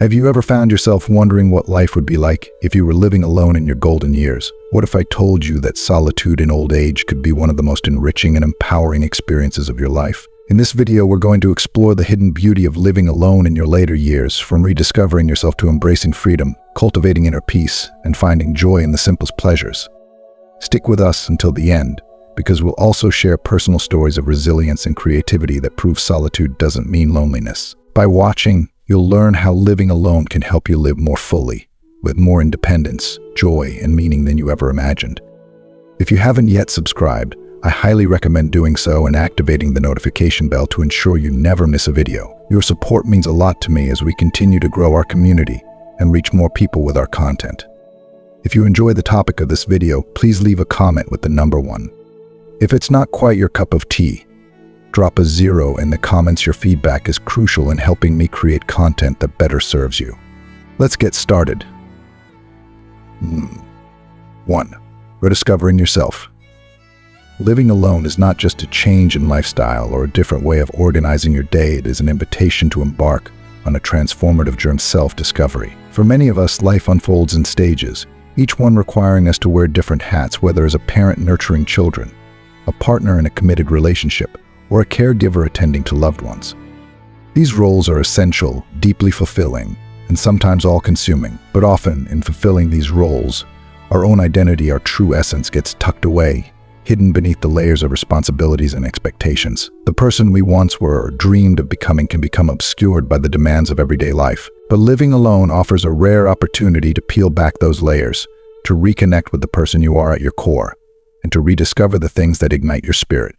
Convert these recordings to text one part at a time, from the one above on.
Have you ever found yourself wondering what life would be like if you were living alone in your golden years? What if I told you that solitude in old age could be one of the most enriching and empowering experiences of your life? In this video, we're going to explore the hidden beauty of living alone in your later years, from rediscovering yourself to embracing freedom, cultivating inner peace, and finding joy in the simplest pleasures. Stick with us until the end, because we'll also share personal stories of resilience and creativity that prove solitude doesn't mean loneliness. By watching, you'll learn how living alone can help you live more fully, with more independence, joy, and meaning than you ever imagined. If you haven't yet subscribed, I highly recommend doing so and activating the notification bell to ensure you never miss a video. Your support means a lot to me as we continue to grow our community and reach more people with our content. If you enjoy the topic of this video, please leave a comment with the number 1. If it's not quite your cup of tea, drop a 0 in the comments. Your feedback is crucial in helping me create content that better serves you. Let's get started. 1. Rediscovering yourself. Living alone is not just a change in lifestyle or a different way of organizing your day. It is an invitation to embark on a transformative journey of self-discovery. For many of us, life unfolds in stages, each one requiring us to wear different hats, whether as a parent nurturing children, a partner in a committed relationship, or a caregiver attending to loved ones. These roles are essential, deeply fulfilling, and sometimes all-consuming, but often in fulfilling these roles, our own identity, our true essence, gets tucked away, hidden beneath the layers of responsibilities and expectations. The person we once were or dreamed of becoming can become obscured by the demands of everyday life. But living alone offers a rare opportunity to peel back those layers, to reconnect with the person you are at your core, and to rediscover the things that ignite your spirit.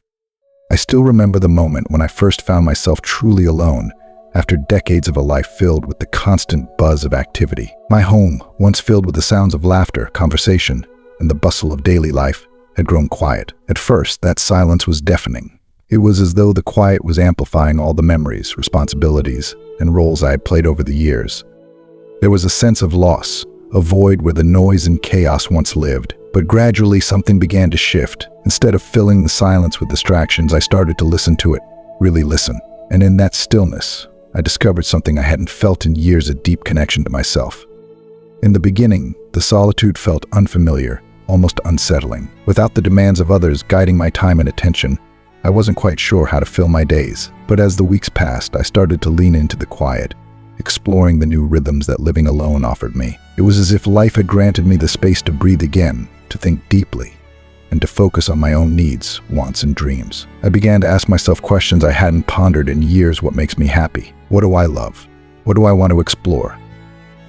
I still remember the moment when I first found myself truly alone, after decades of a life filled with the constant buzz of activity. My home, once filled with the sounds of laughter, conversation, and the bustle of daily life, had grown quiet. At first, that silence was deafening. It was as though the quiet was amplifying all the memories, responsibilities, and roles I had played over the years. There was a sense of loss, a void where the noise and chaos once lived. But gradually something began to shift. Instead of filling the silence with distractions, I started to listen to it, really listen. And in that stillness, I discovered something I hadn't felt in years, a deep connection to myself. In the beginning, the solitude felt unfamiliar, almost unsettling. Without the demands of others guiding my time and attention, I wasn't quite sure how to fill my days. But as the weeks passed, I started to lean into the quiet, exploring the new rhythms that living alone offered me. It was as if life had granted me the space to breathe again, to think deeply, and to focus on my own needs, wants, and dreams. I began to ask myself questions I hadn't pondered in years. What makes me happy? What do I love? What do I want to explore?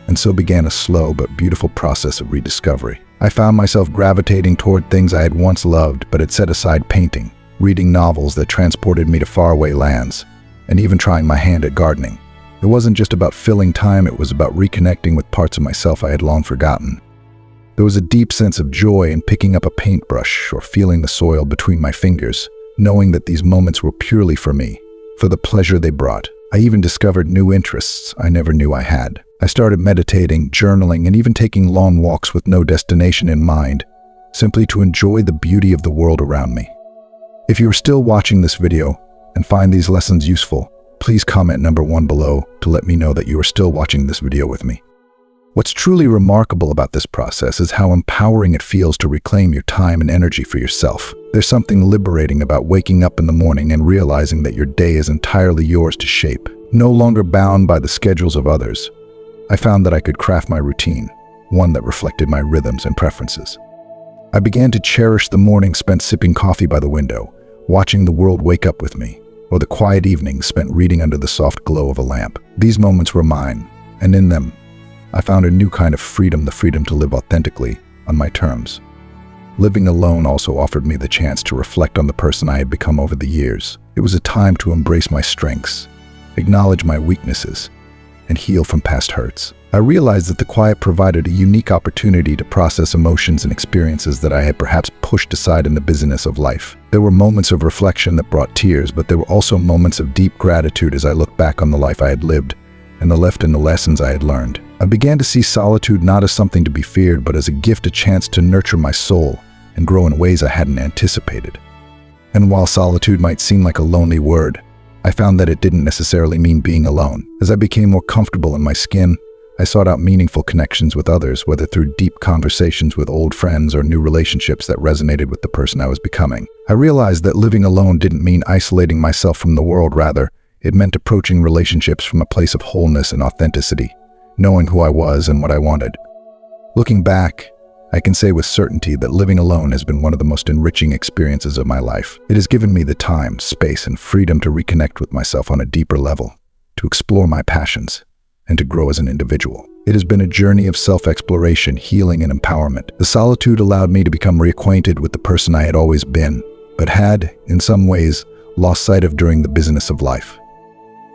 And so began a slow but beautiful process of rediscovery. I found myself gravitating toward things I had once loved but had set aside: painting, reading novels that transported me to faraway lands, and even trying my hand at gardening. It wasn't just about filling time, it was about reconnecting with parts of myself I had long forgotten. There was a deep sense of joy in picking up a paintbrush or feeling the soil between my fingers, knowing that these moments were purely for me, for the pleasure they brought. I even discovered new interests I never knew I had. I started meditating, journaling, and even taking long walks with no destination in mind, simply to enjoy the beauty of the world around me. If you are still watching this video and find these lessons useful, please comment number 1 below to let me know that you are still watching this video with me. What's truly remarkable about this process is how empowering it feels to reclaim your time and energy for yourself. There's something liberating about waking up in the morning and realizing that your day is entirely yours to shape, no longer bound by the schedules of others. I found that I could craft my routine, one that reflected my rhythms and preferences. I began to cherish the mornings spent sipping coffee by the window, watching the world wake up with me, or the quiet evenings spent reading under the soft glow of a lamp. These moments were mine, and in them, I found a new kind of freedom, the freedom to live authentically, on my terms. Living alone also offered me the chance to reflect on the person I had become over the years. It was a time to embrace my strengths, acknowledge my weaknesses, and heal from past hurts. I realized that the quiet provided a unique opportunity to process emotions and experiences that I had perhaps pushed aside in the busyness of life. There were moments of reflection that brought tears, but there were also moments of deep gratitude as I looked back on the life I had lived and the lessons I had learned. I began to see solitude not as something to be feared, but as a gift, a chance to nurture my soul and grow in ways I hadn't anticipated. And while solitude might seem like a lonely word, I found that it didn't necessarily mean being alone. As I became more comfortable in my skin, I sought out meaningful connections with others, whether through deep conversations with old friends or new relationships that resonated with the person I was becoming. I realized that living alone didn't mean isolating myself from the world. Rather, it meant approaching relationships from a place of wholeness and authenticity, knowing who I was and what I wanted. Looking back, I can say with certainty that living alone has been one of the most enriching experiences of my life. It has given me the time, space, and freedom to reconnect with myself on a deeper level, to explore my passions, and to grow as an individual. It has been a journey of self-exploration, healing, and empowerment. The solitude allowed me to become reacquainted with the person I had always been, but had, in some ways, lost sight of during the busyness of life.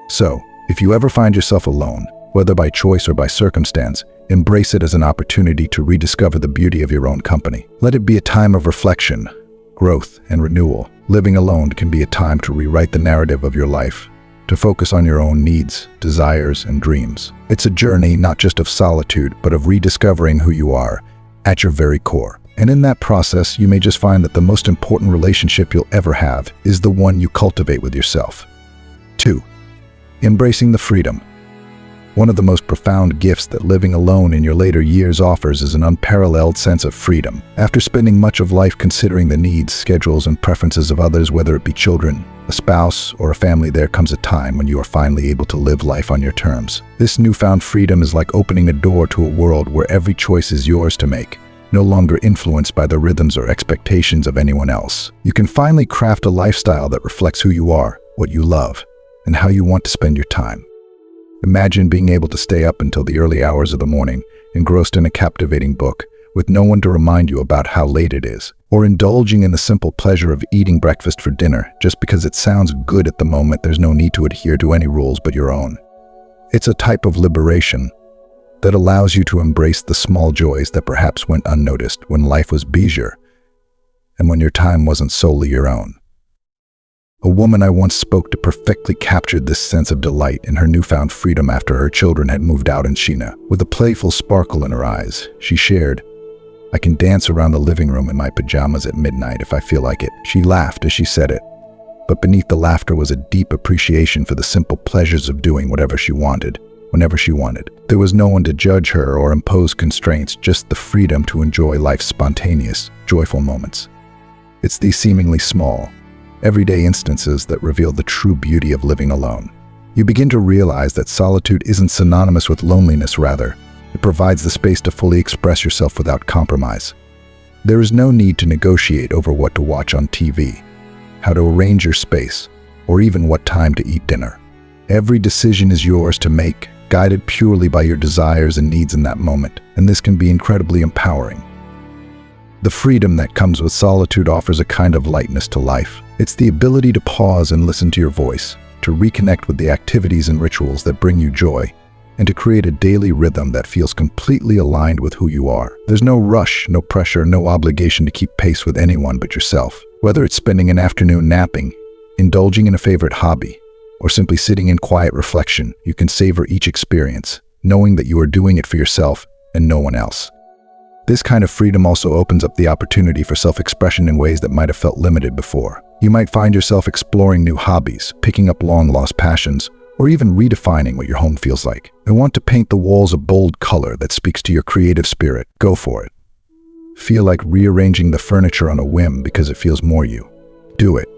So, if you ever find yourself alone, whether by choice or by circumstance, embrace it as an opportunity to rediscover the beauty of your own company. Let it be a time of reflection, growth, and renewal. Living alone can be a time to rewrite the narrative of your life, to focus on your own needs, desires, and dreams. It's a journey not just of solitude, but of rediscovering who you are at your very core. And in that process, you may just find that the most important relationship you'll ever have is the one you cultivate with yourself. 2. Embracing the freedom. One of the most profound gifts that living alone in your later years offers is an unparalleled sense of freedom. After spending much of life considering the needs, schedules, and preferences of others, whether it be children, a spouse, or a family, there comes a time when you are finally able to live life on your terms. This newfound freedom is like opening a door to a world where every choice is yours to make, no longer influenced by the rhythms or expectations of anyone else. You can finally craft a lifestyle that reflects who you are, what you love, and how you want to spend your time. Imagine being able to stay up until the early hours of the morning, engrossed in a captivating book, with no one to remind you about how late it is, or indulging in the simple pleasure of eating breakfast for dinner just because it sounds good at the moment. There's no need to adhere to any rules but your own. It's a type of liberation that allows you to embrace the small joys that perhaps went unnoticed when life was busier and when your time wasn't solely your own. A woman I once spoke to perfectly captured this sense of delight in her newfound freedom after her children had moved out in China. With a playful sparkle in her eyes, she shared, "I can dance around the living room in my pajamas at midnight if I feel like it." She laughed as she said it, but beneath the laughter was a deep appreciation for the simple pleasures of doing whatever she wanted, whenever she wanted. There was no one to judge her or impose constraints, just the freedom to enjoy life's spontaneous, joyful moments. It's these seemingly small, everyday instances that reveal the true beauty of living alone. You begin to realize that solitude isn't synonymous with loneliness. Rather, it provides the space to fully express yourself without compromise. There is no need to negotiate over what to watch on TV, how to arrange your space, or even what time to eat dinner. Every decision is yours to make, guided purely by your desires and needs in that moment, and this can be incredibly empowering. The freedom that comes with solitude offers a kind of lightness to life. It's the ability to pause and listen to your voice, to reconnect with the activities and rituals that bring you joy, and to create a daily rhythm that feels completely aligned with who you are. There's no rush, no pressure, no obligation to keep pace with anyone but yourself. Whether it's spending an afternoon napping, indulging in a favorite hobby, or simply sitting in quiet reflection, you can savor each experience, knowing that you are doing it for yourself and no one else. This kind of freedom also opens up the opportunity for self-expression in ways that might have felt limited before. You might find yourself exploring new hobbies, picking up long-lost passions, or even redefining what your home feels like. I want to paint the walls a bold color that speaks to your creative spirit. Go for it. Feel like rearranging the furniture on a whim because it feels more you. Do it.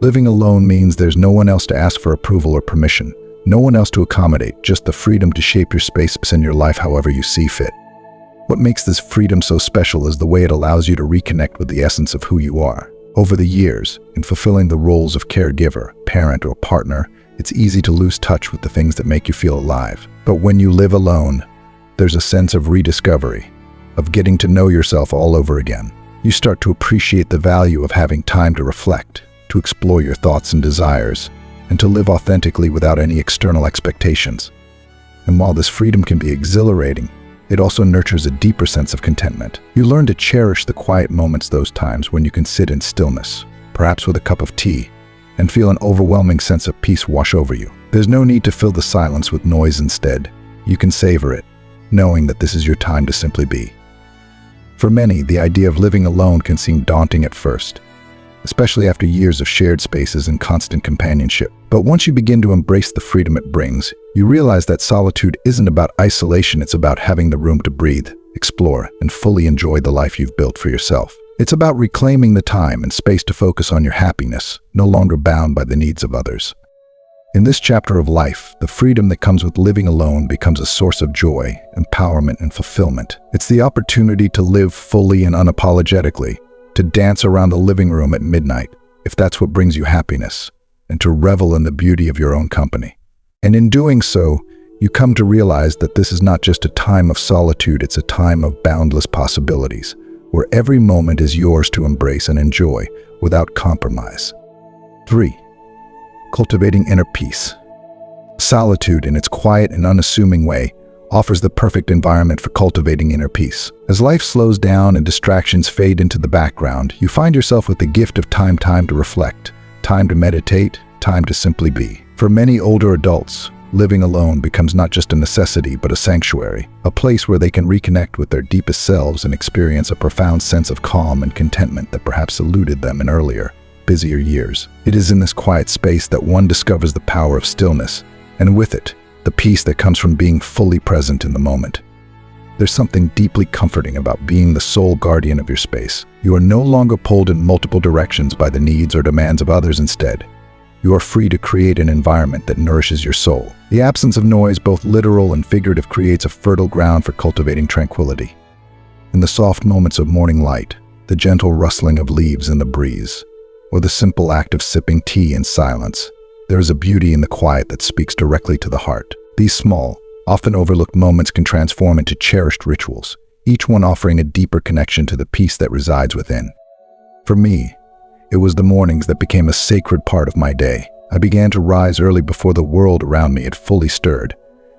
Living alone means there's no one else to ask for approval or permission, no one else to accommodate, just the freedom to shape your space and your life however you see fit. What makes this freedom so special is the way it allows you to reconnect with the essence of who you are. Over the years, in fulfilling the roles of caregiver, parent, or partner, it's easy to lose touch with the things that make you feel alive. But when you live alone, there's a sense of rediscovery, of getting to know yourself all over again. You start to appreciate the value of having time to reflect, to explore your thoughts and desires, and to live authentically without any external expectations. And while this freedom can be exhilarating, it also nurtures a deeper sense of contentment. You learn to cherish the quiet moments, those times when you can sit in stillness, perhaps with a cup of tea, and feel an overwhelming sense of peace wash over you. There's no need to fill the silence with noise instead. You can savor it, knowing that this is your time to simply be. For many, the idea of living alone can seem daunting at first, especially after years of shared spaces and constant companionship. But once you begin to embrace the freedom it brings, you realize that solitude isn't about isolation, it's about having the room to breathe, explore, and fully enjoy the life you've built for yourself. It's about reclaiming the time and space to focus on your happiness, no longer bound by the needs of others. In this chapter of life, the freedom that comes with living alone becomes a source of joy, empowerment, and fulfillment. It's the opportunity to live fully and unapologetically, to dance around the living room at midnight, if that's what brings you happiness, and to revel in the beauty of your own company. And in doing so, you come to realize that this is not just a time of solitude, it's a time of boundless possibilities, where every moment is yours to embrace and enjoy without compromise. 3. Cultivating inner peace. Solitude, in its quiet and unassuming way, offers the perfect environment for cultivating inner peace. As life slows down and distractions fade into the background, you find yourself with the gift of time to reflect, time to meditate, time to simply be. For many older adults, living alone becomes not just a necessity but a sanctuary, a place where they can reconnect with their deepest selves and experience a profound sense of calm and contentment that perhaps eluded them in earlier, busier years. It is in this quiet space that one discovers the power of stillness, and with it, the peace that comes from being fully present in the moment. There's something deeply comforting about being the sole guardian of your space. You are no longer pulled in multiple directions by the needs or demands of others. Instead, you are free to create an environment that nourishes your soul. The absence of noise, both literal and figurative, creates a fertile ground for cultivating tranquility. In the soft moments of morning light, the gentle rustling of leaves in the breeze, or the simple act of sipping tea in silence, there is a beauty in the quiet that speaks directly to the heart. These small, often overlooked moments can transform into cherished rituals, each one offering a deeper connection to the peace that resides within. For me, it was the mornings that became a sacred part of my day. I began to rise early before the world around me had fully stirred,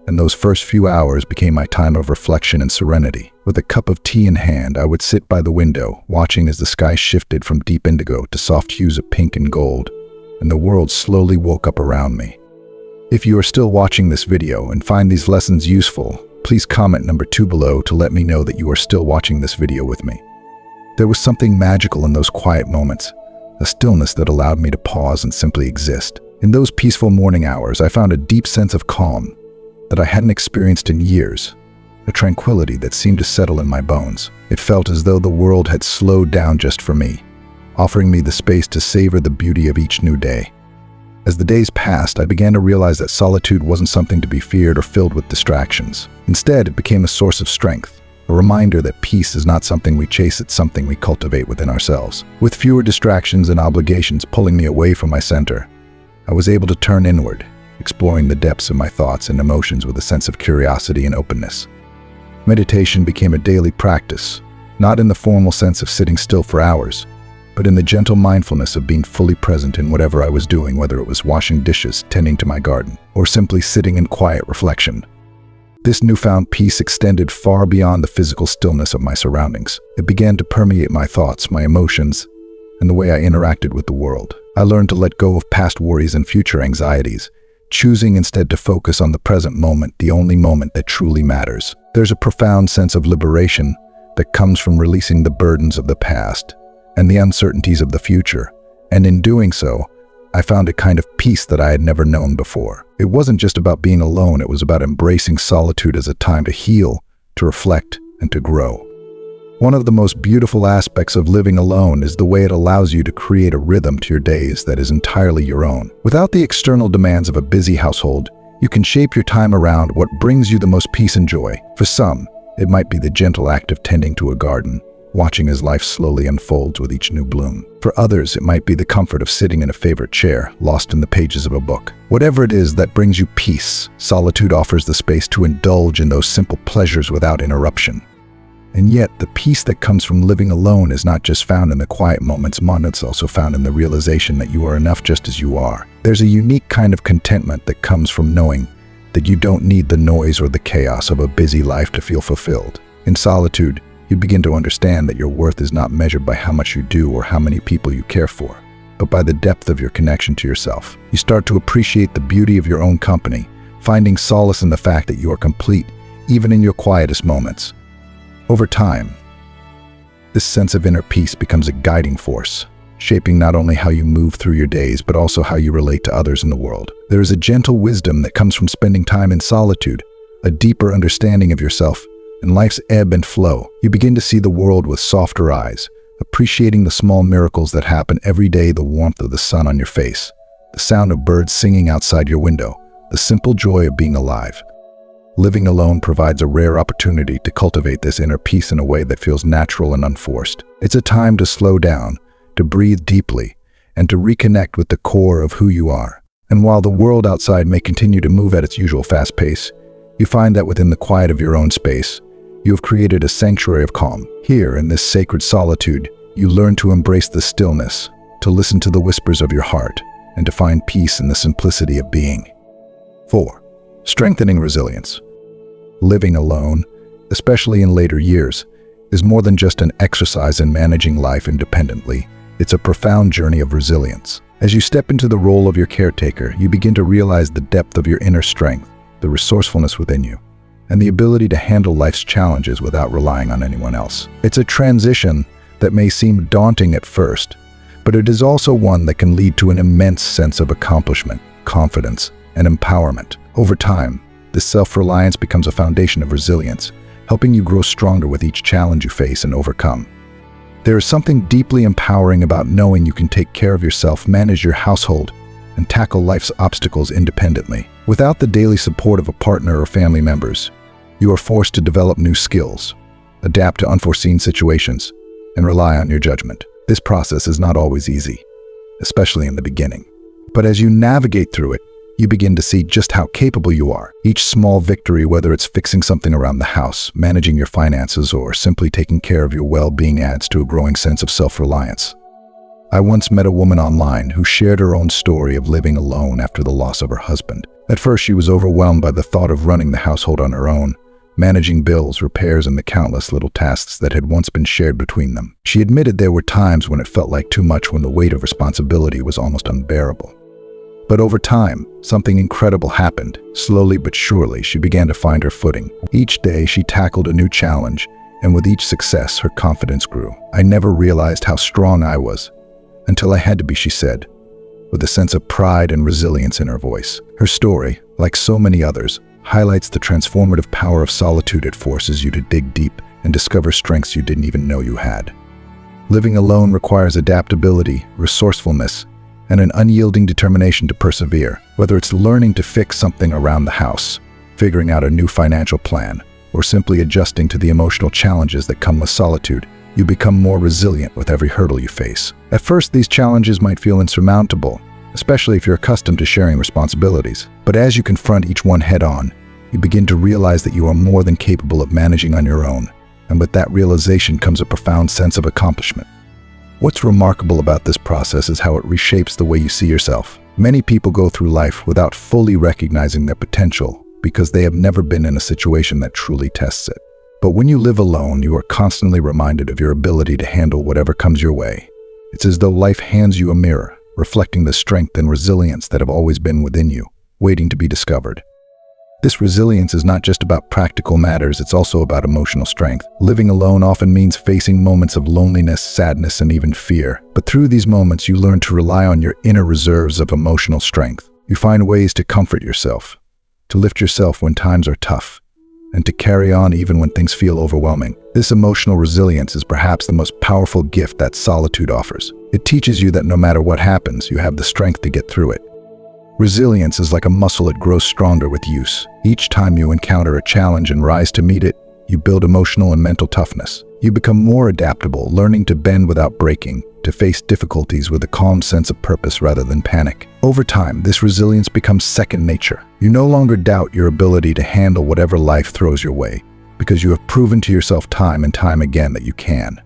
and those first few hours became my time of reflection and serenity. With a cup of tea in hand, I would sit by the window, watching as the sky shifted from deep indigo to soft hues of pink and gold, and the world slowly woke up around me. If you are still watching this video and find these lessons useful, please comment number 2 below to let me know that you are still watching this video with me. There was something magical in those quiet moments, a stillness that allowed me to pause and simply exist. In those peaceful morning hours, I found a deep sense of calm that I hadn't experienced in years, a tranquility that seemed to settle in my bones. It felt as though the world had slowed down just for me, offering me the space to savor the beauty of each new day. As the days passed, I began to realize that solitude wasn't something to be feared or filled with distractions. Instead, it became a source of strength, a reminder that peace is not something we chase, it's something we cultivate within ourselves. With fewer distractions and obligations pulling me away from my center, I was able to turn inward, exploring the depths of my thoughts and emotions with a sense of curiosity and openness. Meditation became a daily practice, not in the formal sense of sitting still for hours, but in the gentle mindfulness of being fully present in whatever I was doing, whether it was washing dishes, tending to my garden, or simply sitting in quiet reflection. This newfound peace extended far beyond the physical stillness of my surroundings. It began to permeate my thoughts, my emotions, and the way I interacted with the world. I learned to let go of past worries and future anxieties, choosing instead to focus on the present moment, the only moment that truly matters. There's a profound sense of liberation that comes from releasing the burdens of the past and the uncertainties of the future, and in doing so, I found a kind of peace that I had never known before. It wasn't just about being alone, it was about embracing solitude as a time to heal, to reflect, and to grow. One of the most beautiful aspects of living alone is the way it allows you to create a rhythm to your days that is entirely your own. Without the external demands of a busy household, you can shape your time around what brings you the most peace and joy. For some, it might be the gentle act of tending to a garden, watching as life slowly unfolds with each new bloom. For others, it might be the comfort of sitting in a favorite chair, lost in the pages of a book. Whatever it is that brings you peace, solitude offers the space to indulge in those simple pleasures without interruption. And yet, the peace that comes from living alone is not just found in the quiet moments, it's also found in the realization that you are enough just as you are. There's a unique kind of contentment that comes from knowing that you don't need the noise or the chaos of a busy life to feel fulfilled. In solitude, you begin to understand that your worth is not measured by how much you do or how many people you care for, but by the depth of your connection to yourself. You start to appreciate the beauty of your own company, finding solace in the fact that you are complete, even in your quietest moments. Over time, this sense of inner peace becomes a guiding force, shaping not only how you move through your days, but also how you relate to others in the world. There is a gentle wisdom that comes from spending time in solitude, a deeper understanding of yourself, and life's ebb and flow. You begin to see the world with softer eyes, appreciating the small miracles that happen every day, the warmth of the sun on your face, the sound of birds singing outside your window, the simple joy of being alive. Living alone provides a rare opportunity to cultivate this inner peace in a way that feels natural and unforced. It's a time to slow down, to breathe deeply, and to reconnect with the core of who you are. And while the world outside may continue to move at its usual fast pace, you find that within the quiet of your own space, you have created a sanctuary of calm. Here, in this sacred solitude, you learn to embrace the stillness, to listen to the whispers of your heart, and to find peace in the simplicity of being. 4. Strengthening resilience. Living alone, especially in later years, is more than just an exercise in managing life independently. It's a profound journey of resilience. As you step into the role of your caretaker, you begin to realize the depth of your inner strength, the resourcefulness within you, and the ability to handle life's challenges without relying on anyone else. It's a transition that may seem daunting at first, but it is also one that can lead to an immense sense of accomplishment, confidence, and empowerment. Over time, this self-reliance becomes a foundation of resilience, helping you grow stronger with each challenge you face and overcome. There is something deeply empowering about knowing you can take care of yourself, manage your household, and tackle life's obstacles independently. Without the daily support of a partner or family members, you are forced to develop new skills, adapt to unforeseen situations, and rely on your judgment. This process is not always easy, especially in the beginning. But as you navigate through it, you begin to see just how capable you are. Each small victory, whether it's fixing something around the house, managing your finances, or simply taking care of your well-being, adds to a growing sense of self-reliance. I once met a woman online who shared her own story of living alone after the loss of her husband. At first, she was overwhelmed by the thought of running the household on her own, managing bills, repairs, and the countless little tasks that had once been shared between them. She admitted there were times when it felt like too much, when the weight of responsibility was almost unbearable. But over time, something incredible happened. Slowly but surely, she began to find her footing. Each day, she tackled a new challenge, and with each success, her confidence grew. "I never realized how strong I was until I had to be," she said, with a sense of pride and resilience in her voice. Her story, like so many others, highlights the transformative power of solitude. It forces you to dig deep and discover strengths you didn't even know you had. Living alone requires adaptability, resourcefulness, and an unyielding determination to persevere. Whether it's learning to fix something around the house, figuring out a new financial plan, or simply adjusting to the emotional challenges that come with solitude, you become more resilient with every hurdle you face. At first, these challenges might feel insurmountable, especially if you're accustomed to sharing responsibilities. But as you confront each one head-on, you begin to realize that you are more than capable of managing on your own, and with that realization comes a profound sense of accomplishment. What's remarkable about this process is how it reshapes the way you see yourself. Many people go through life without fully recognizing their potential because they have never been in a situation that truly tests it. But when you live alone, you are constantly reminded of your ability to handle whatever comes your way. It's as though life hands you a mirror, reflecting the strength and resilience that have always been within you, waiting to be discovered. This resilience is not just about practical matters, it's also about emotional strength. Living alone often means facing moments of loneliness, sadness, and even fear. But through these moments, you learn to rely on your inner reserves of emotional strength. You find ways to comfort yourself, to lift yourself when times are tough, and to carry on even when things feel overwhelming. This emotional resilience is perhaps the most powerful gift that solitude offers. It teaches you that no matter what happens, you have the strength to get through it. Resilience is like a muscle, it grows stronger with use. Each time you encounter a challenge and rise to meet it, you build emotional and mental toughness. You become more adaptable, learning to bend without breaking, to face difficulties with a calm sense of purpose rather than panic. Over time, this resilience becomes second nature. You no longer doubt your ability to handle whatever life throws your way, because you have proven to yourself time and time again that you can.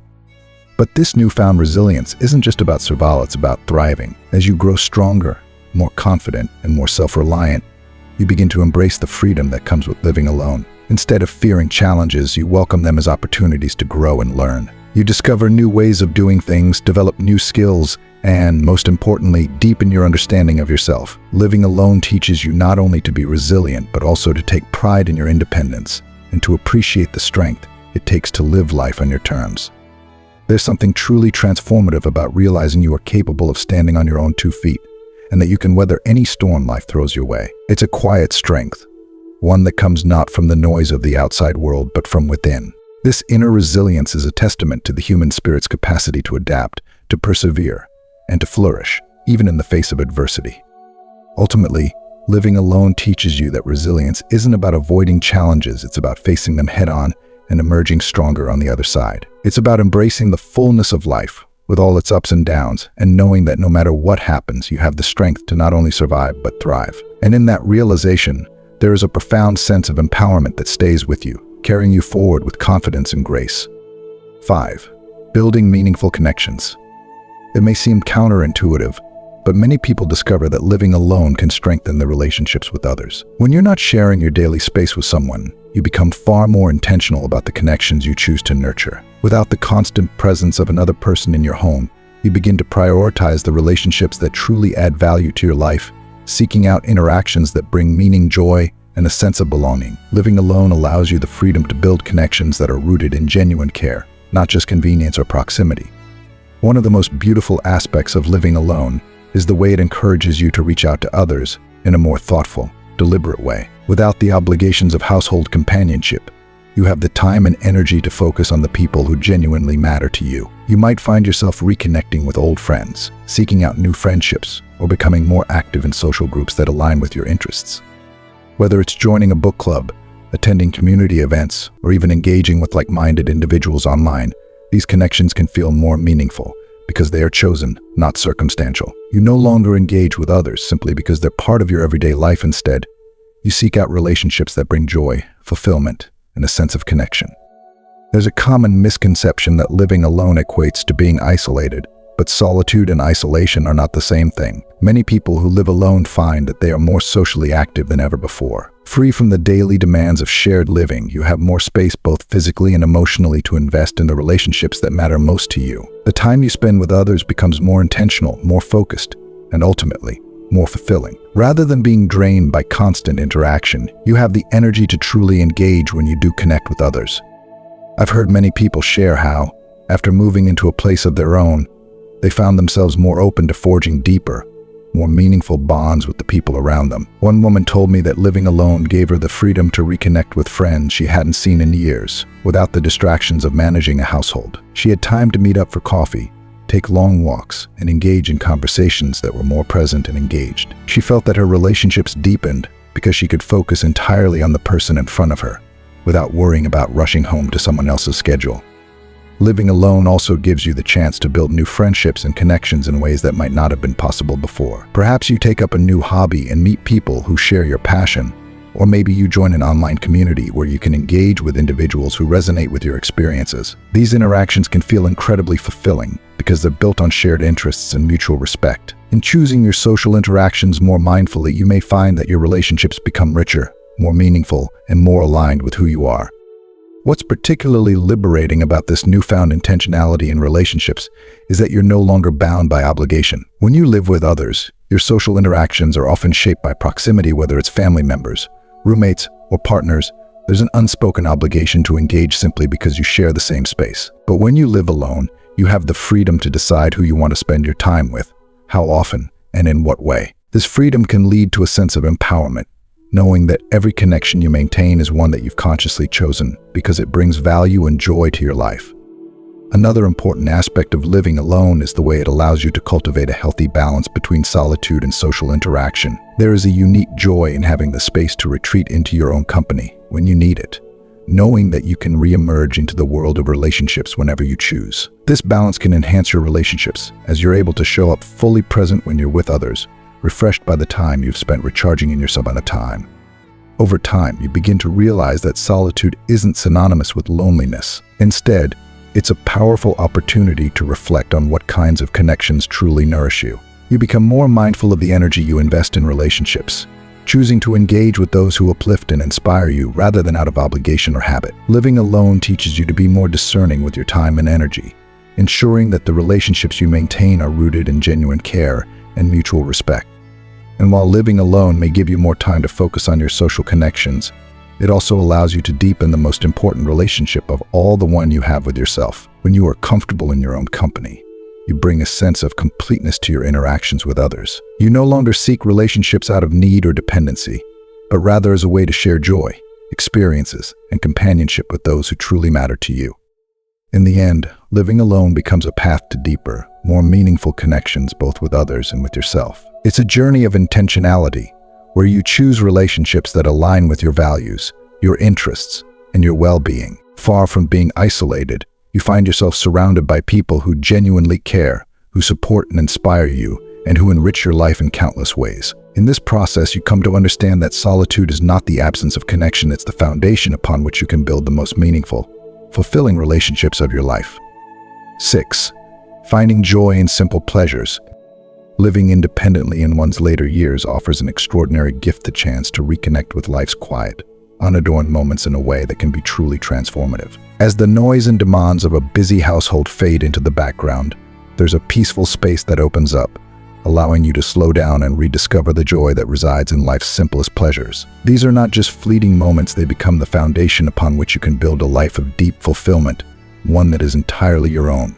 But this newfound resilience isn't just about survival, it's about thriving. As you grow stronger, more confident, and more self-reliant, you begin to embrace the freedom that comes with living alone. Instead of fearing challenges, you welcome them as opportunities to grow and learn. You discover new ways of doing things, develop new skills, and, most importantly, deepen your understanding of yourself. Living alone teaches you not only to be resilient, but also to take pride in your independence and to appreciate the strength it takes to live life on your terms. There's something truly transformative about realizing you are capable of standing on your own 2 feet, and that you can weather any storm life throws your way. It's a quiet strength, one that comes not from the noise of the outside world, but from within. This inner resilience is a testament to the human spirit's capacity to adapt, to persevere, and to flourish, even in the face of adversity. Ultimately, living alone teaches you that resilience isn't about avoiding challenges, it's about facing them head-on and emerging stronger on the other side. It's about embracing the fullness of life, with all its ups and downs, and knowing that no matter what happens, you have the strength to not only survive, but thrive. And in that realization, there is a profound sense of empowerment that stays with you, carrying you forward with confidence and grace. 5. Building meaningful connections. It may seem counterintuitive, but many people discover that living alone can strengthen their relationships with others. When you're not sharing your daily space with someone, you become far more intentional about the connections you choose to nurture. Without the constant presence of another person in your home, you begin to prioritize the relationships that truly add value to your life, seeking out interactions that bring meaning, joy, and a sense of belonging. Living alone allows you the freedom to build connections that are rooted in genuine care, not just convenience or proximity. One of the most beautiful aspects of living alone is the way it encourages you to reach out to others in a more thoughtful, deliberate way. Without the obligations of household companionship, you have the time and energy to focus on the people who genuinely matter to you. You might find yourself reconnecting with old friends, seeking out new friendships, or becoming more active in social groups that align with your interests. Whether it's joining a book club, attending community events, or even engaging with like-minded individuals online, these connections can feel more meaningful because they are chosen, not circumstantial. You no longer engage with others simply because they're part of your everyday life. Instead, you seek out relationships that bring joy, fulfillment, and a sense of connection. There's a common misconception that living alone equates to being isolated, but solitude and isolation are not the same thing. Many people who live alone find that they are more socially active than ever before. Free from the daily demands of shared living, you have more space both physically and emotionally to invest in the relationships that matter most to you. The time you spend with others becomes more intentional, more focused, and ultimately, more fulfilling. Rather than being drained by constant interaction, you have the energy to truly engage when you do connect with others. I've heard many people share how, after moving into a place of their own, they found themselves more open to forging deeper, more meaningful bonds with the people around them. One woman told me that living alone gave her the freedom to reconnect with friends she hadn't seen in years, without the distractions of managing a household. She had time to meet up for coffee, take long walks, and engage in conversations that were more present and engaged. She felt that her relationships deepened because she could focus entirely on the person in front of her, without worrying about rushing home to someone else's schedule. Living alone also gives you the chance to build new friendships and connections in ways that might not have been possible before. Perhaps you take up a new hobby and meet people who share your passion, or maybe you join an online community where you can engage with individuals who resonate with your experiences. These interactions can feel incredibly fulfilling because they're built on shared interests and mutual respect. In choosing your social interactions more mindfully, you may find that your relationships become richer, more meaningful, and more aligned with who you are. What's particularly liberating about this newfound intentionality in relationships is that you're no longer bound by obligation. When you live with others, your social interactions are often shaped by proximity, whether it's family members, roommates, or partners. There's an unspoken obligation to engage simply because you share the same space. But when you live alone, you have the freedom to decide who you want to spend your time with, how often, and in what way. This freedom can lead to a sense of empowerment, knowing that every connection you maintain is one that you've consciously chosen because it brings value and joy to your life. Another important aspect of living alone is the way it allows you to cultivate a healthy balance between solitude and social interaction. There is a unique joy in having the space to retreat into your own company when you need it, knowing that you can re-emerge into the world of relationships whenever you choose. This balance can enhance your relationships as you're able to show up fully present when you're with others, refreshed by the time you've spent recharging in yourself at a time. Over time, you begin to realize that solitude isn't synonymous with loneliness. Instead, it's a powerful opportunity to reflect on what kinds of connections truly nourish you. You become more mindful of the energy you invest in relationships, choosing to engage with those who uplift and inspire you rather than out of obligation or habit. Living alone teaches you to be more discerning with your time and energy, ensuring that the relationships you maintain are rooted in genuine care and mutual respect. And while living alone may give you more time to focus on your social connections, It also allows you to deepen the most important relationship of all, the one you have with yourself. When you are comfortable in your own company, you bring a sense of completeness to your interactions with others. You no longer seek relationships out of need or dependency, but rather as a way to share joy, experiences, and companionship with those who truly matter to you. In the end, living alone becomes a path to deeper, more meaningful connections both with others and with yourself. It's a journey of intentionality, where you choose relationships that align with your values, your interests, and your well-being. Far from being isolated, you find yourself surrounded by people who genuinely care, who support and inspire you, and who enrich your life in countless ways. In this process, you come to understand that solitude is not the absence of connection, it's the foundation upon which you can build the most meaningful, fulfilling relationships of your life. 6. Finding joy in simple pleasures. Living independently in one's later years offers an extraordinary gift, the chance to reconnect with life's quiet, unadorned moments in a way that can be truly transformative. As the noise and demands of a busy household fade into the background, there's a peaceful space that opens up, allowing you to slow down and rediscover the joy that resides in life's simplest pleasures. These are not just fleeting moments, they become the foundation upon which you can build a life of deep fulfillment, one that is entirely your own.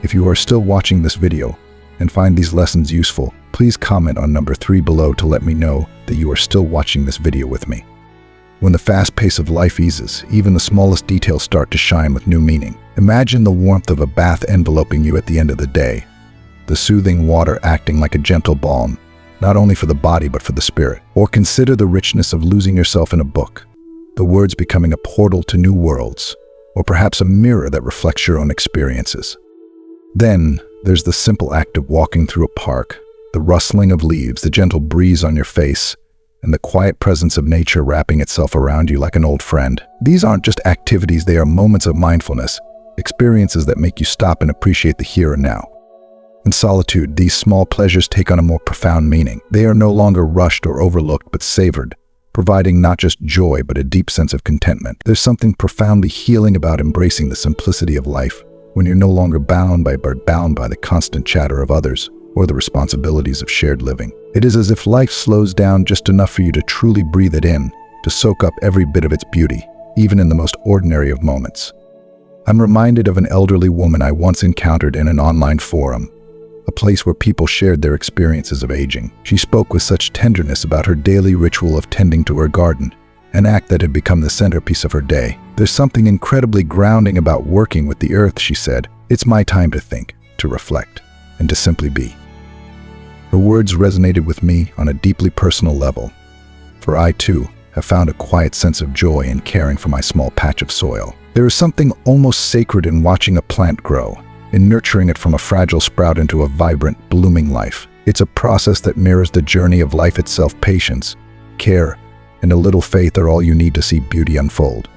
If you are still watching this video and find these lessons useful, please comment on number 3 below to let me know that you are still watching this video with me. When the fast pace of life eases, even the smallest details start to shine with new meaning. Imagine the warmth of a bath enveloping you at the end of the day, the soothing water acting like a gentle balm, not only for the body but for the spirit. Or consider the richness of losing yourself in a book, the words becoming a portal to new worlds, or perhaps a mirror that reflects your own experiences. Then, there's the simple act of walking through a park, the rustling of leaves, the gentle breeze on your face, and the quiet presence of nature wrapping itself around you like an old friend. These aren't just activities, they are moments of mindfulness, experiences that make you stop and appreciate the here and now. In solitude, these small pleasures take on a more profound meaning. They are no longer rushed or overlooked, but savored, providing not just joy, but a deep sense of contentment. There's something profoundly healing about embracing the simplicity of life, when you're no longer bound by the constant chatter of others or the responsibilities of shared living. It is as if life slows down just enough for you to truly breathe it in, to soak up every bit of its beauty, even in the most ordinary of moments. I'm reminded of an elderly woman I once encountered in an online forum, a place where people shared their experiences of aging. She spoke with such tenderness about her daily ritual of tending to her garden, an act that had become the centerpiece of her day. There's something incredibly grounding about working with the earth, she said. It's my time to think, to reflect, and to simply be. Her words resonated with me on a deeply personal level, for I too have found a quiet sense of joy in caring for my small patch of soil. There is something almost sacred in watching a plant grow, in nurturing it from a fragile sprout into a vibrant, blooming life. It's a process that mirrors the journey of life itself. Patience, care, and a little faith are all you need to see beauty unfold.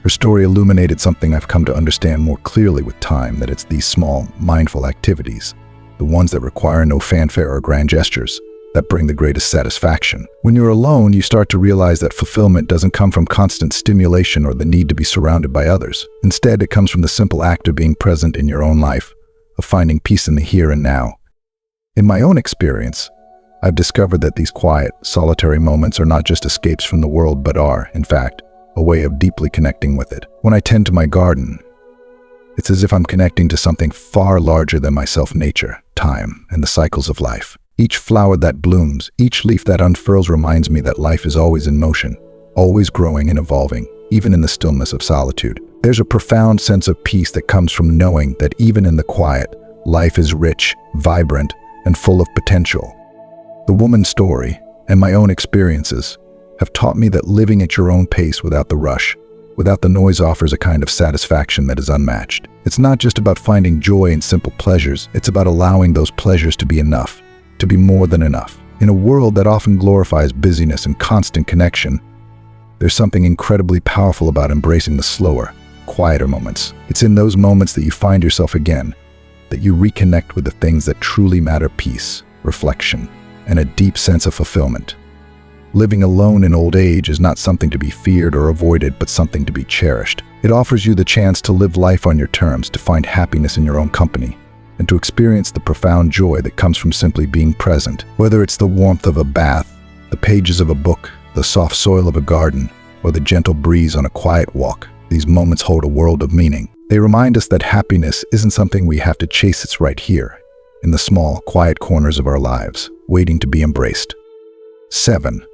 Her story illuminated something I've come to understand more clearly with time, that it's these small, mindful activities, the ones that require no fanfare or grand gestures, that bring the greatest satisfaction. When you're alone, you start to realize that fulfillment doesn't come from constant stimulation or the need to be surrounded by others. Instead, it comes from the simple act of being present in your own life, of finding peace in the here and now. In my own experience, I've discovered that these quiet, solitary moments are not just escapes from the world, but are, in fact, a way of deeply connecting with it. When I tend to my garden, it's as if I'm connecting to something far larger than myself: nature, time, and the cycles of life. Each flower that blooms, each leaf that unfurls reminds me that life is always in motion, always growing and evolving, even in the stillness of solitude. There's a profound sense of peace that comes from knowing that even in the quiet, life is rich, vibrant, and full of potential. The woman's story, and my own experiences, have taught me that living at your own pace without the rush, without the noise, offers a kind of satisfaction that is unmatched. It's not just about finding joy in simple pleasures, it's about allowing those pleasures to be enough, to be more than enough. In a world that often glorifies busyness and constant connection, there's something incredibly powerful about embracing the slower, quieter moments. It's in those moments that you find yourself again, that you reconnect with the things that truly matter: peace, reflection, and a deep sense of fulfillment. Living alone in old age is not something to be feared or avoided, but something to be cherished. It offers you the chance to live life on your terms, to find happiness in your own company, and to experience the profound joy that comes from simply being present. Whether it's the warmth of a bath, the pages of a book, the soft soil of a garden, or the gentle breeze on a quiet walk. These moments hold a world of meaning. They remind us that happiness isn't something we have to chase, it's right here, in the small, quiet corners of our lives, waiting to be embraced. 7.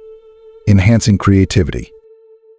Enhancing creativity.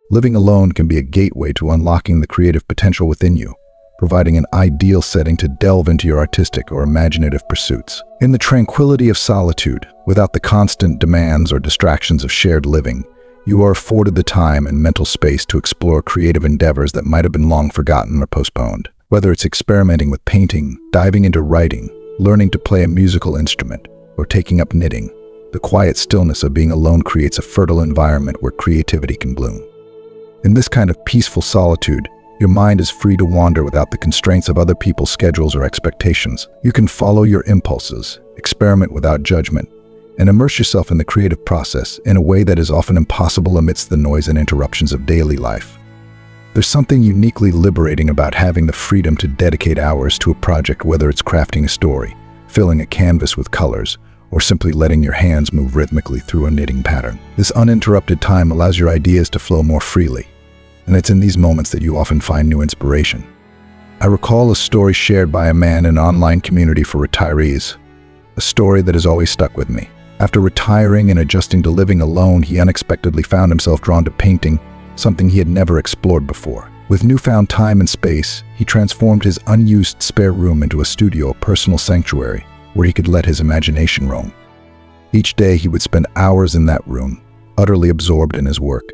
Living alone can be a gateway to unlocking the creative potential within you, providing an ideal setting to delve into your artistic or imaginative pursuits. In the tranquility of solitude, without the constant demands or distractions of shared living, you are afforded the time and mental space to explore creative endeavors that might have been long forgotten or postponed. Whether it's experimenting with painting, diving into writing, learning to play a musical instrument, or taking up knitting, the quiet stillness of being alone creates a fertile environment where creativity can bloom. In this kind of peaceful solitude, your mind is free to wander without the constraints of other people's schedules or expectations. You can follow your impulses, experiment without judgment, and immerse yourself in the creative process in a way that is often impossible amidst the noise and interruptions of daily life. There's something uniquely liberating about having the freedom to dedicate hours to a project, whether it's crafting a story, filling a canvas with colors, or simply letting your hands move rhythmically through a knitting pattern. This uninterrupted time allows your ideas to flow more freely, and it's in these moments that you often find new inspiration. I recall a story shared by a man in an online community for retirees, a story that has always stuck with me. After retiring and adjusting to living alone, he unexpectedly found himself drawn to painting, something he had never explored before. With newfound time and space, he transformed his unused spare room into a studio, a personal sanctuary, where he could let his imagination roam. Each day he would spend hours in that room, utterly absorbed in his work,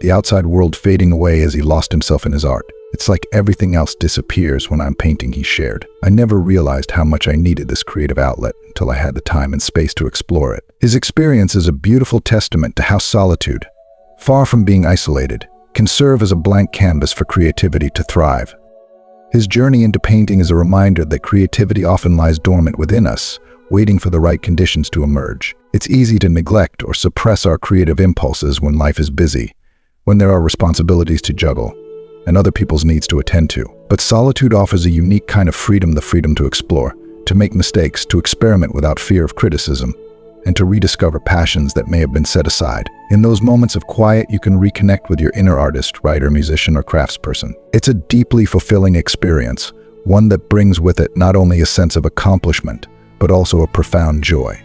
the outside world fading away as he lost himself in his art. It's like everything else disappears when I'm painting, he shared. I never realized how much I needed this creative outlet until I had the time and space to explore it. His experience is a beautiful testament to how solitude, far from being isolated, can serve as a blank canvas for creativity to thrive. His journey into painting is a reminder that creativity often lies dormant within us, waiting for the right conditions to emerge. It's easy to neglect or suppress our creative impulses when life is busy, when there are responsibilities to juggle, and other people's needs to attend to. But solitude offers a unique kind of freedom, the freedom to explore, to make mistakes, to experiment without fear of criticism, and to rediscover passions that may have been set aside. In those moments of quiet, you can reconnect with your inner artist, writer, musician, or craftsperson. It's a deeply fulfilling experience, one that brings with it not only a sense of accomplishment, but also a profound joy.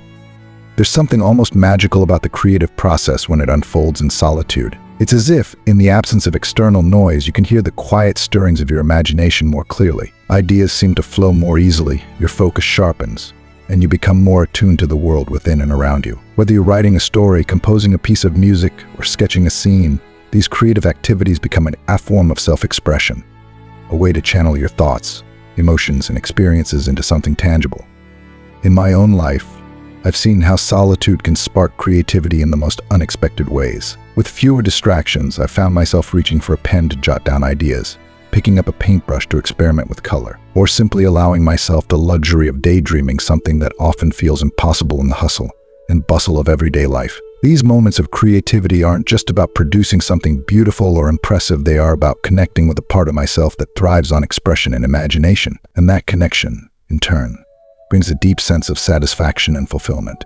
There's something almost magical about the creative process when it unfolds in solitude. It's as if, in the absence of external noise, you can hear the quiet stirrings of your imagination more clearly. Ideas seem to flow more easily, your focus sharpens, and you become more attuned to the world within and around you. Whether you're writing a story, composing a piece of music, or sketching a scene, these creative activities become a form of self-expression, a way to channel your thoughts, emotions, and experiences into something tangible. In my own life, I've seen how solitude can spark creativity in the most unexpected ways. With fewer distractions, I've found myself reaching for a pen to jot down ideas, picking up a paintbrush to experiment with color, or simply allowing myself the luxury of daydreaming, something that often feels impossible in the hustle and bustle of everyday life. These moments of creativity aren't just about producing something beautiful or impressive, they are about connecting with a part of myself that thrives on expression and imagination. And that connection, in turn, brings a deep sense of satisfaction and fulfillment.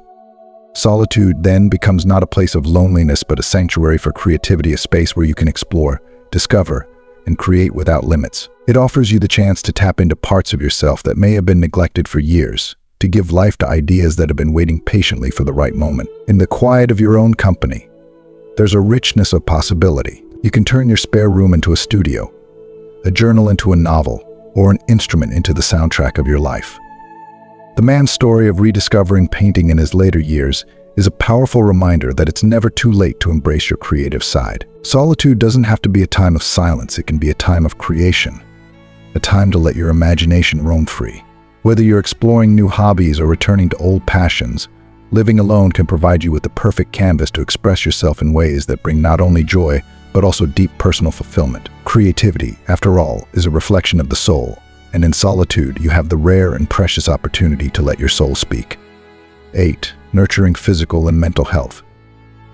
Solitude then becomes not a place of loneliness, but a sanctuary for creativity, a space where you can explore, discover, and create without limits. It offers you the chance to tap into parts of yourself that may have been neglected for years, to give life to ideas that have been waiting patiently for the right moment. In the quiet of your own company, there's a richness of possibility. You can turn your spare room into a studio, a journal into a novel, or an instrument into the soundtrack of your life. The man's story of rediscovering painting in his later years is a powerful reminder that it's never too late to embrace your creative side. Solitude doesn't have to be a time of silence, it can be a time of creation, a time to let your imagination roam free. Whether you're exploring new hobbies or returning to old passions, living alone can provide you with the perfect canvas to express yourself in ways that bring not only joy, but also deep personal fulfillment. Creativity, after all, is a reflection of the soul, and in solitude, you have the rare and precious opportunity to let your soul speak. 8. Nurturing physical and mental health.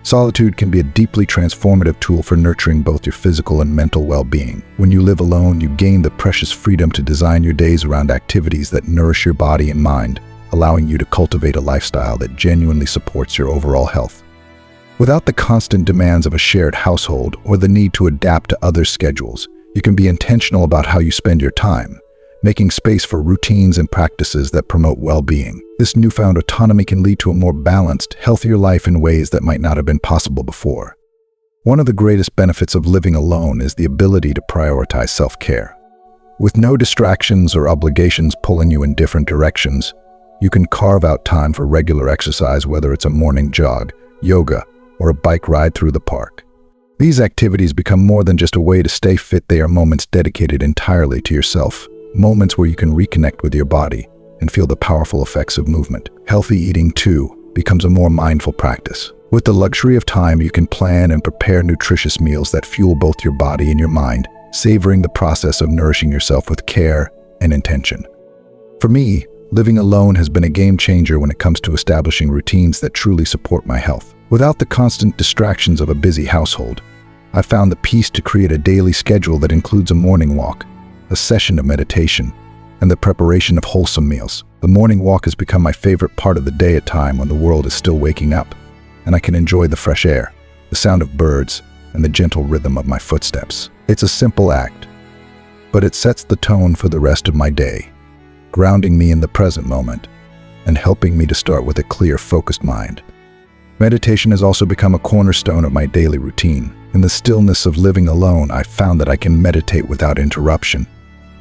Solitude can be a deeply transformative tool for nurturing both your physical and mental well-being. When you live alone, you gain the precious freedom to design your days around activities that nourish your body and mind, allowing you to cultivate a lifestyle that genuinely supports your overall health. Without the constant demands of a shared household or the need to adapt to others' schedules, you can be intentional about how you spend your time, making space for routines and practices that promote well-being. This newfound autonomy can lead to a more balanced, healthier life in ways that might not have been possible before. One of the greatest benefits of living alone is the ability to prioritize self-care. With no distractions or obligations pulling you in different directions, you can carve out time for regular exercise, whether it's a morning jog, yoga, or a bike ride through the park. These activities become more than just a way to stay fit. They are moments dedicated entirely to yourself, moments where you can reconnect with your body and feel the powerful effects of movement. Healthy eating, too, becomes a more mindful practice. With the luxury of time, you can plan and prepare nutritious meals that fuel both your body and your mind, savoring the process of nourishing yourself with care and intention. For me, living alone has been a game changer when it comes to establishing routines that truly support my health. Without the constant distractions of a busy household, I found the peace to create a daily schedule that includes a morning walk, a session of meditation, and the preparation of wholesome meals. The morning walk has become my favorite part of the day, at a time when the world is still waking up, and I can enjoy the fresh air, the sound of birds, and the gentle rhythm of my footsteps. It's a simple act, but it sets the tone for the rest of my day, grounding me in the present moment and helping me to start with a clear, focused mind. Meditation has also become a cornerstone of my daily routine. In the stillness of living alone, I found that I can meditate without interruption,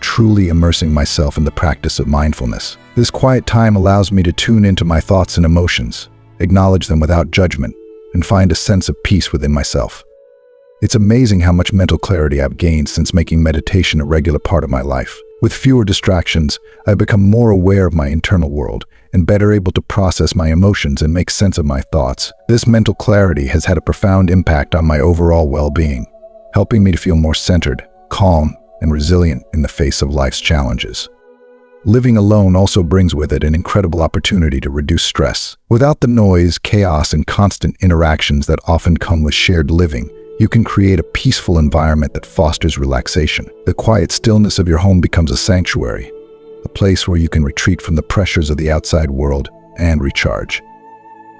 truly immersing myself in the practice of mindfulness. This quiet time allows me to tune into my thoughts and emotions, acknowledge them without judgment, and find a sense of peace within myself. It's amazing how much mental clarity I've gained since making meditation a regular part of my life. With fewer distractions, I've become more aware of my internal world and better able to process my emotions and make sense of my thoughts. This mental clarity has had a profound impact on my overall well-being, helping me to feel more centered, calm, and resilient in the face of life's challenges. Living alone also brings with it an incredible opportunity to reduce stress. Without the noise, chaos, and constant interactions that often come with shared living, you can create a peaceful environment that fosters relaxation. The quiet stillness of your home becomes a sanctuary, a place where you can retreat from the pressures of the outside world and recharge.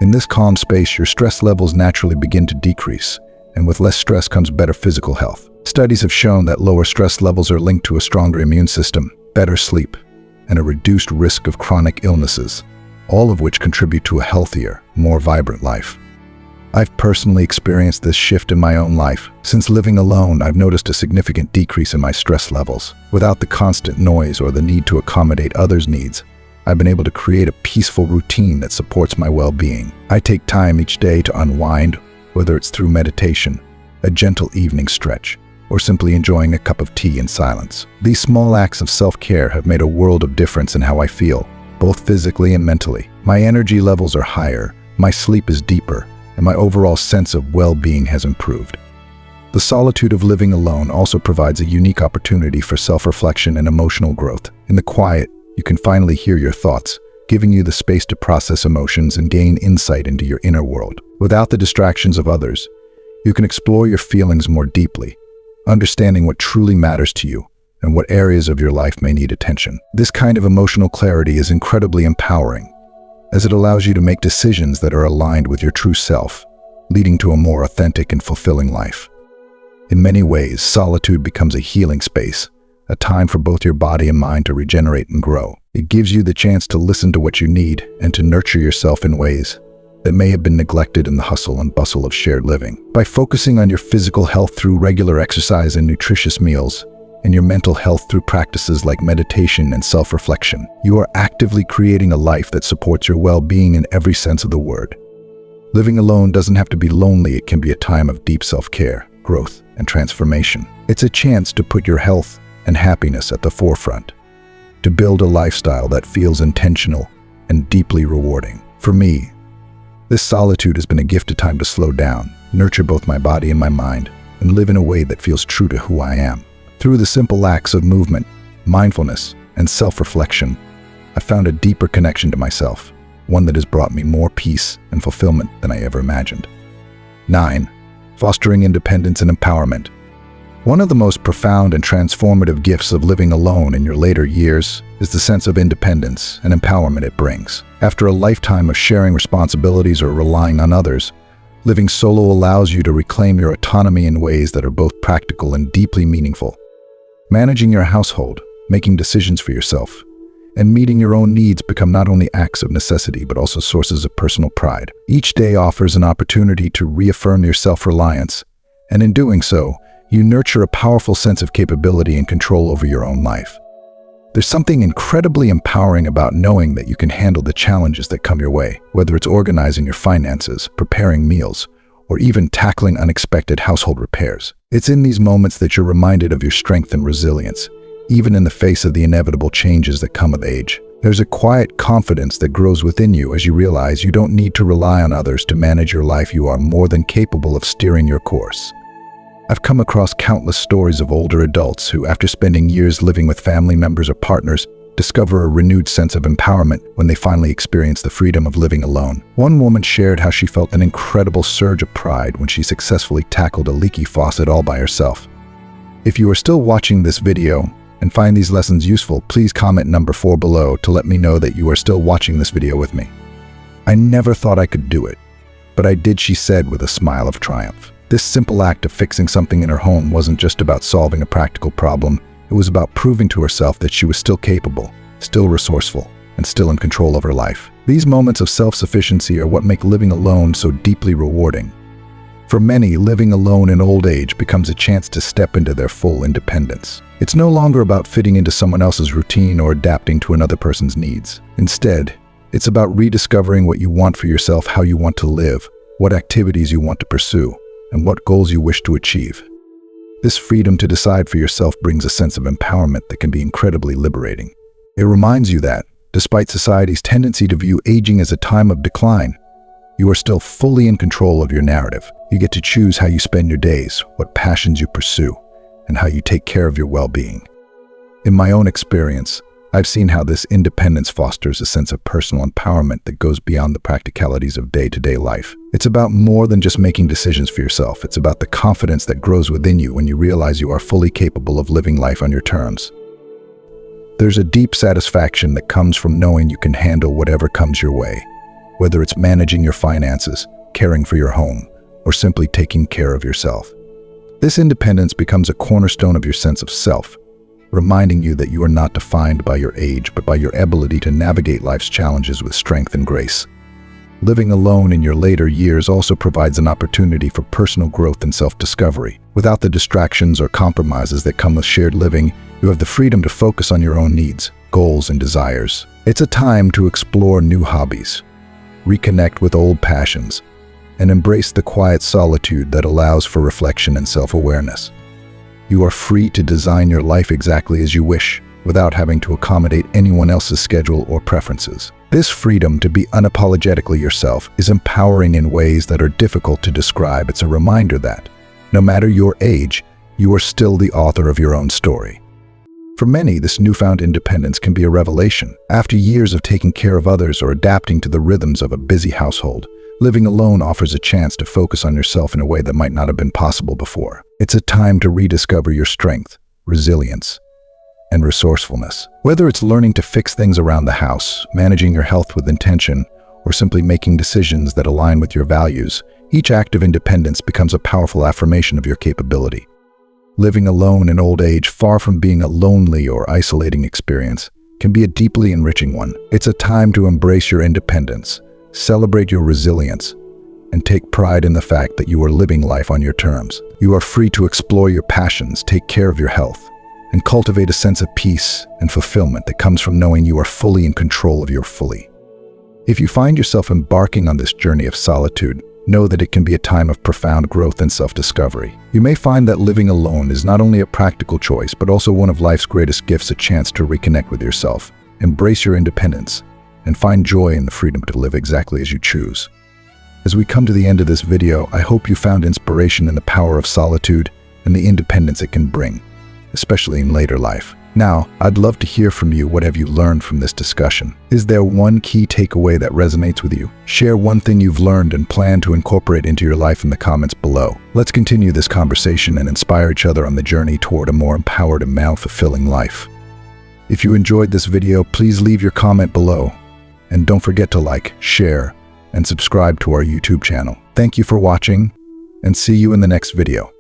In this calm space, your stress levels naturally begin to decrease, and with less stress comes better physical health. Studies have shown that lower stress levels are linked to a stronger immune system, better sleep, and a reduced risk of chronic illnesses, all of which contribute to a healthier, more vibrant life. I've personally experienced this shift in my own life. Since living alone, I've noticed a significant decrease in my stress levels. Without the constant noise or the need to accommodate others' needs, I've been able to create a peaceful routine that supports my well-being. I take time each day to unwind, whether it's through meditation, a gentle evening stretch, or simply enjoying a cup of tea in silence. These small acts of self-care have made a world of difference in how I feel, both physically and mentally. My energy levels are higher, my sleep is deeper, and my overall sense of well-being has improved. The solitude of living alone also provides a unique opportunity for self-reflection and emotional growth. In the quiet, you can finally hear your thoughts, giving you the space to process emotions and gain insight into your inner world. Without the distractions of others, you can explore your feelings more deeply, understanding what truly matters to you and what areas of your life may need attention. This kind of emotional clarity is incredibly empowering, as it allows you to make decisions that are aligned with your true self, leading to a more authentic and fulfilling life. In many ways, solitude becomes a healing space, a time for both your body and mind to regenerate and grow. It gives you the chance to listen to what you need and to nurture yourself in ways that may have been neglected in the hustle and bustle of shared living. By focusing on your physical health through regular exercise and nutritious meals, and your mental health through practices like meditation and self-reflection, you are actively creating a life that supports your well-being in every sense of the word. Living alone doesn't have to be lonely. It can be a time of deep self-care, growth, and transformation. It's a chance to put your health and happiness at the forefront, to build a lifestyle that feels intentional and deeply rewarding. For me, this solitude has been a gifted time to slow down, nurture both my body and my mind, and live in a way that feels true to who I am. Through the simple acts of movement, mindfulness, and self-reflection, I found a deeper connection to myself, one that has brought me more peace and fulfillment than I ever imagined. 9. Fostering independence and empowerment. One of the most profound and transformative gifts of living alone in your later years is the sense of independence and empowerment it brings. After a lifetime of sharing responsibilities or relying on others, Living solo allows you to reclaim your autonomy in ways that are both practical and deeply meaningful. Managing your household, making decisions for yourself, and meeting your own needs become not only acts of necessity but also sources of personal pride. Each day offers an opportunity to reaffirm your self-reliance, and in doing so, you nurture a powerful sense of capability and control over your own life. There's something incredibly empowering about knowing that you can handle the challenges that come your way, whether it's organizing your finances, preparing meals, or even tackling unexpected household repairs. It's in these moments that you're reminded of your strength and resilience, even in the face of the inevitable changes that come with age. There's a quiet confidence that grows within you as you realize you don't need to rely on others to manage your life. You are more than capable of steering your course. I've come across countless stories of older adults who, after spending years living with family members or partners, discover a renewed sense of empowerment when they finally experience the freedom of living alone. One woman shared how she felt an incredible surge of pride when she successfully tackled a leaky faucet all by herself. If you are still watching this video and find these lessons useful, please comment number 4 below to let me know that you are still watching this video with me. "I never thought I could do it, but I did," she said with a smile of triumph. This simple act of fixing something in her home wasn't just about solving a practical problem. It was about proving to herself that she was still capable, still resourceful, and still in control of her life. These moments of self-sufficiency are what make living alone so deeply rewarding. For many, living alone in old age becomes a chance to step into their full independence. It's no longer about fitting into someone else's routine or adapting to another person's needs. Instead, it's about rediscovering what you want for yourself, how you want to live, what activities you want to pursue, and what goals you wish to achieve. This freedom to decide for yourself brings a sense of empowerment that can be incredibly liberating. It reminds you that, despite society's tendency to view aging as a time of decline, you are still fully in control of your narrative. You get to choose how you spend your days, what passions you pursue, and how you take care of your well-being. In my own experience, I've seen how this independence fosters a sense of personal empowerment that goes beyond the practicalities of day-to-day life. It's about more than just making decisions for yourself. It's about the confidence that grows within you when you realize you are fully capable of living life on your terms. There's a deep satisfaction that comes from knowing you can handle whatever comes your way, whether it's managing your finances, caring for your home, or simply taking care of yourself. This independence becomes a cornerstone of your sense of self, reminding you that you are not defined by your age, but by your ability to navigate life's challenges with strength and grace. Living alone in your later years also provides an opportunity for personal growth and self-discovery. Without the distractions or compromises that come with shared living, you have the freedom to focus on your own needs, goals, and desires. It's a time to explore new hobbies, reconnect with old passions, and embrace the quiet solitude that allows for reflection and self-awareness. You are free to design your life exactly as you wish, without having to accommodate anyone else's schedule or preferences. This freedom to be unapologetically yourself is empowering in ways that are difficult to describe. It's a reminder that, no matter your age, you are still the author of your own story. For many, this newfound independence can be a revelation. After years of taking care of others or adapting to the rhythms of a busy household, living alone offers a chance to focus on yourself in a way that might not have been possible before. It's a time to rediscover your strength, resilience, and resourcefulness. Whether it's learning to fix things around the house, managing your health with intention, or simply making decisions that align with your values, each act of independence becomes a powerful affirmation of your capability. Living alone in old age, far from being a lonely or isolating experience, can be a deeply enriching one. It's a time to embrace your independence, celebrate your resilience, and take pride in the fact that you are living life on your terms. You are free to explore your passions, take care of your health, and cultivate a sense of peace and fulfillment that comes from knowing you are fully in control of your fully. If you find yourself embarking on this journey of solitude, know that it can be a time of profound growth and self-discovery. You may find that living alone is not only a practical choice, but also one of life's greatest gifts, a chance to reconnect with yourself, embrace your independence, and find joy in the freedom to live exactly as you choose. As we come to the end of this video, I hope you found inspiration in the power of solitude and the independence it can bring, especially in later life. Now, I'd love to hear from you. What have you learned from this discussion? Is there one key takeaway that resonates with you? Share one thing you've learned and plan to incorporate into your life in the comments below. Let's continue this conversation and inspire each other on the journey toward a more empowered and more fulfilling life. If you enjoyed this video, please leave your comment below. And don't forget to like, share, and subscribe to our YouTube channel. Thank you for watching, and see you in the next video.